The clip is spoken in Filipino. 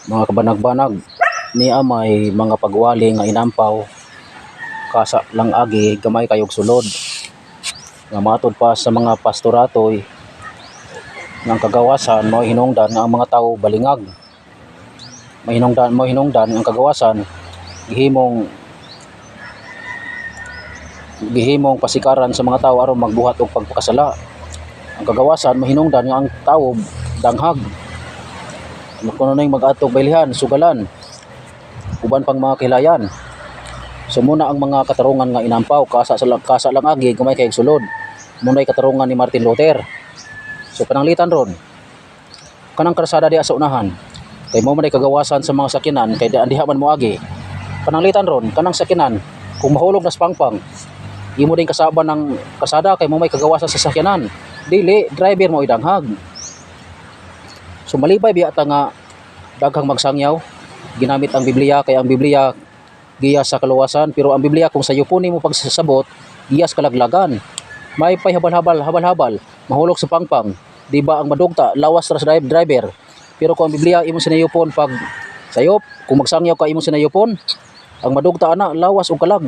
Mga kabanag-banag, niya may mga pagwali nga inampaw kasa lang agi gamay kayog sulod nga matod pa sa mga pastoratoy ng kagawasan mo hinungdan nga ang mga tao balingag. Mahinungdan ang kagawasan gihimong pasikaran sa mga tao aron magbuhat og pagpakasala. Ang kagawasan mahinungdan nga ang tao danghag, kuno nay mag-atog baylihan, sugalan, uban pang mga kilayan. So muna ang mga katarungan nga inampaw kasa lang agi gamay kay sulod. Muna'y katarungan ni Martin Luther. So pananglitan ron kanang karsada diha sa unahan kay mao man ay kagawasan sa mga sakyanan kay diha man moagi. Pananglitan ron kanang sakyanan kung mahulog na sa pangpang imo din kasaban ng kasada kay mao may kagawasan sa sakyanan, dili driver mo idanghag. So malibay biya ta nga daghang magsangyaw ginamit ang Biblia kay ang Biblia giya sa kaluwasan, pero ang Biblia kung sayo po nimo pagsasabot giyas kalaglagan. May pay habal-habal mahulog sa pangpang, di ba ang madugta lawas ra sa driver. Pero kung ang Biblia imo sinayopon pag sayop, kung magsangyaw ka imo sinayopon, ang madugta ana lawas og kalag.